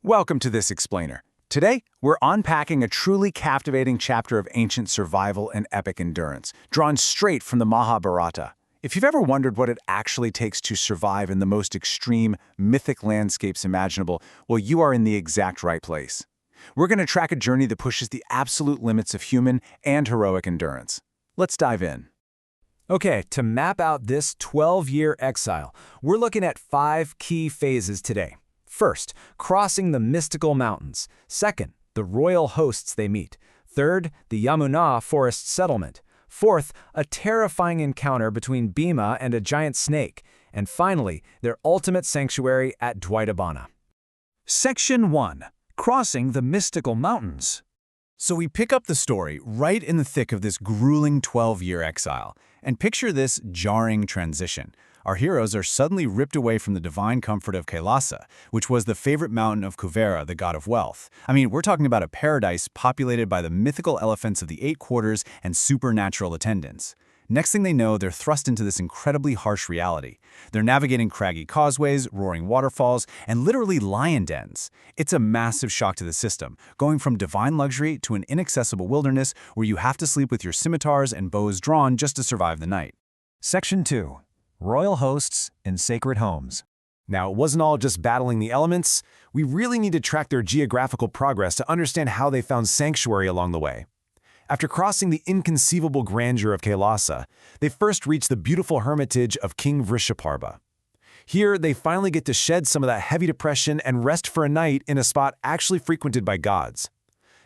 Welcome to this explainer. Today, we're unpacking a truly captivating chapter of ancient survival and epic endurance, drawn straight from the Mahabharata. If you've ever wondered what it actually takes to survive in the most extreme, mythic landscapes imaginable, well, you are in the exact right place. We're going to track a journey that pushes the absolute limits of human and heroic endurance. Let's dive in. Okay, to map out this 12-year exile, we're looking at 5 key phases today. First, crossing the mystical mountains. Second, the royal hosts they meet. Third, the Yamuna forest settlement. Fourth, a terrifying encounter between Bhima and a giant snake. And finally, their ultimate sanctuary at Dwaitabana. Section 1. Crossing the mystical mountains. So we pick up the story right in the thick of this grueling 12-year exile. And picture this jarring transition. Our heroes are suddenly ripped away from the divine comfort of Kailasa, which was the favorite mountain of Kuvera, the god of wealth. I mean, we're talking about a paradise populated by the mythical elephants of the 8 quarters and supernatural attendants. Next thing they know, they're thrust into this incredibly harsh reality. They're navigating craggy causeways, roaring waterfalls, and literally lion dens. It's a massive shock to the system, going from divine luxury to an inaccessible wilderness where you have to sleep with your scimitars and bows drawn just to survive the night. Section 2. Royal hosts in sacred homes. Now, it wasn't all just battling the elements. We really need to track their geographical progress to understand how they found sanctuary along the way. After crossing the inconceivable grandeur of Kailasa, they first reach the beautiful hermitage of King Vrishaparba. Here, they finally get to shed some of that heavy depression and rest for a night in a spot actually frequented by gods.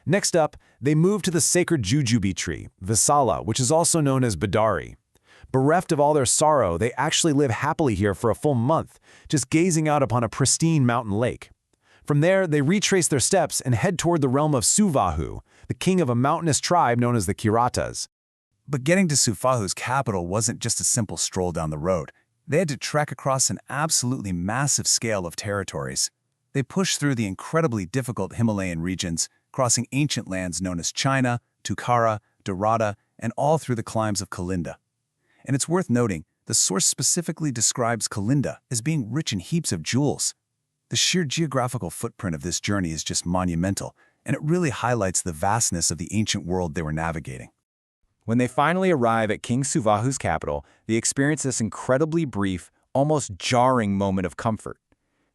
Next up, they move to the sacred jujube tree, Visala, which is also known as Badari. Bereft of all their sorrow, they actually live happily here for a full month, just gazing out upon a pristine mountain lake. From there, they retrace their steps and head toward the realm of Suvahu, the king of a mountainous tribe known as the charioteers. But getting to Suvahu's capital wasn't just a simple stroll down the road. They had to trek across an absolutely massive scale of territories. They pushed through the incredibly difficult Himalayan regions, crossing ancient lands known as China, Tukhara, Darada, and all through the climes of Kalinda. And it's worth noting, the source specifically describes Kalinda as being rich in heaps of jewels. The sheer geographical footprint of this journey is just monumental, and it really highlights the vastness of the ancient world they were navigating. When they finally arrive at King Suvahu's capital, they experience this incredibly brief, almost jarring moment of comfort.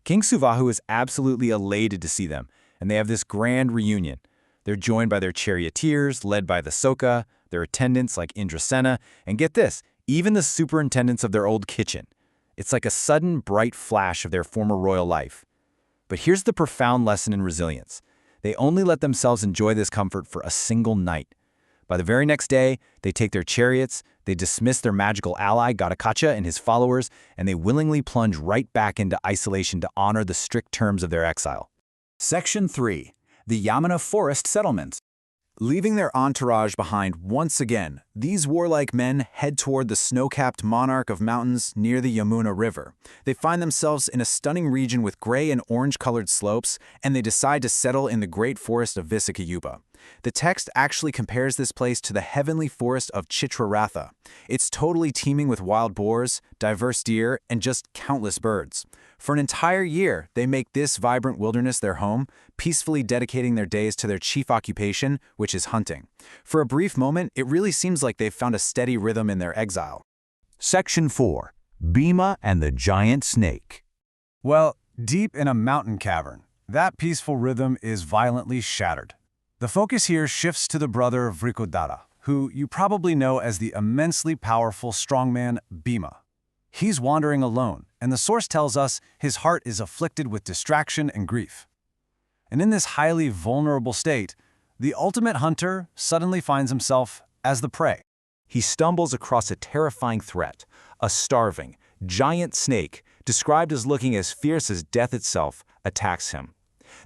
King Suvahu is absolutely elated to see them, and they have this grand reunion. They're joined by their charioteers, led by the Soka, their attendants like Indrasena, and get this, even the superintendents of their old kitchen. It's like a sudden, bright flash of their former royal life. But here's the profound lesson in resilience. They only let themselves enjoy this comfort for a single night. By the very next day, they take their chariots, they dismiss their magical ally, Ghatotkacha, and his followers, and they willingly plunge right back into isolation to honor the strict terms of their exile. Section 3. The Yamuna forest settlement. Leaving their entourage behind once again, these warlike men head toward the snow-capped monarch of mountains near the Yamuna River. They find themselves in a stunning region with gray and orange-colored slopes, and they decide to settle in the great forest of Visakhayupa. The text actually compares this place to the heavenly forest of Chitraratha. It's totally teeming with wild boars, diverse deer, and just countless birds. For an entire year, they make this vibrant wilderness their home, peacefully dedicating their days to their chief occupation, which is hunting. For a brief moment, it really seems like they've found a steady rhythm in their exile. Section 4. Bhima and the giant snake. Well, deep in a mountain cavern, that peaceful rhythm is violently shattered. The focus here shifts to the brother of Vrishaparba, who you probably know as the immensely powerful strongman Bhima. He's wandering alone, and the source tells us his heart is afflicted with distraction and grief. And in this highly vulnerable state, the ultimate hunter suddenly finds himself as the prey. He stumbles across a terrifying threat, a starving, giant snake, described as looking as fierce as death itself, attacks him.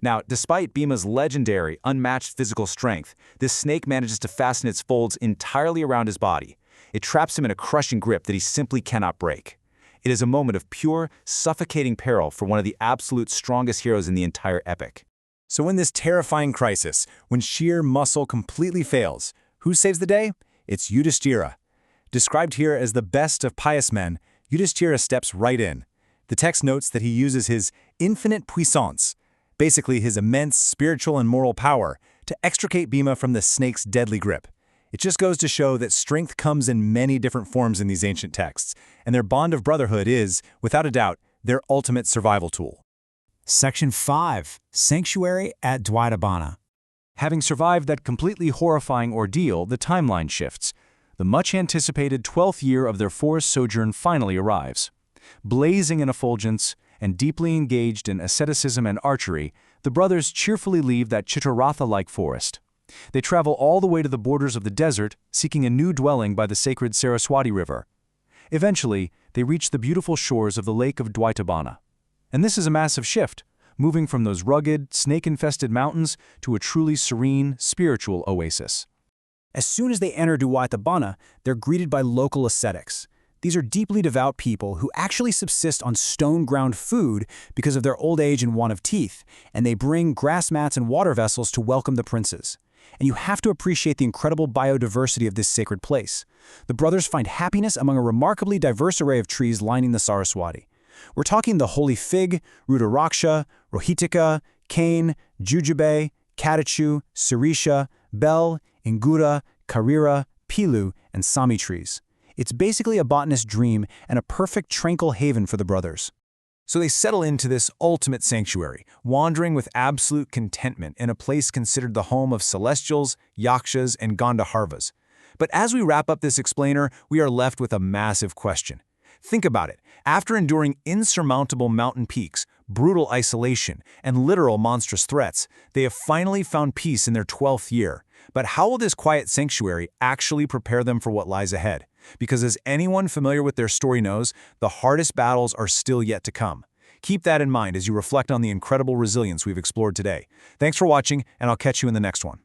Now, despite Bhima's legendary, unmatched physical strength, this snake manages to fasten its folds entirely around his body. It traps him in a crushing grip that he simply cannot break. It is a moment of pure, suffocating peril for one of the absolute strongest heroes in the entire epic. So in this terrifying crisis, when sheer muscle completely fails, who saves the day? It's Yudhishthira. Described here as the best of pious men, Yudhishthira steps right in. The text notes that he uses his infinite puissance, basically his immense spiritual and moral power, to extricate Bhima from the snake's deadly grip. It just goes to show that strength comes in many different forms in these ancient texts, and their bond of brotherhood is, without a doubt, their ultimate survival tool. Section 5. Sanctuary at Dwaitabana. Having survived that completely horrifying ordeal, the timeline shifts. The much-anticipated 12th year of their forest sojourn finally arrives. Blazing in effulgence and deeply engaged in asceticism and archery, the brothers cheerfully leave that Chitraratha-like forest. They travel all the way to the borders of the desert, seeking a new dwelling by the sacred Saraswati River. Eventually, they reach the beautiful shores of the lake of Dwaitabana. And this is a massive shift, moving from those rugged, snake-infested mountains to a truly serene, spiritual oasis. As soon as they enter Dwaitabana, they're greeted by local ascetics. These are deeply devout people who actually subsist on stone-ground food because of their old age and want of teeth, and they bring grass mats and water vessels to welcome the princes. And you have to appreciate the incredible biodiversity of this sacred place. The brothers find happiness among a remarkably diverse array of trees lining the Saraswati. We're talking the holy fig, Rudaraksha, Rohitika, cane, jujube, katachu, sirisha, bell, ingura, karira, pilu, and sami trees. It's basically a botanist's dream and a perfect tranquil haven for the brothers. So they settle into this ultimate sanctuary, wandering with absolute contentment in a place considered the home of celestials, yakshas, and Gandharvas. But as we wrap up this explainer, we are left with a massive question. Think about it. After enduring insurmountable mountain peaks, brutal isolation, and literal monstrous threats, they have finally found peace in their 12th year. But how will this quiet sanctuary actually prepare them for what lies ahead? Because as anyone familiar with their story knows, the hardest battles are still yet to come. Keep that in mind as you reflect on the incredible resilience we've explored today. Thanks for watching, and I'll catch you in the next one.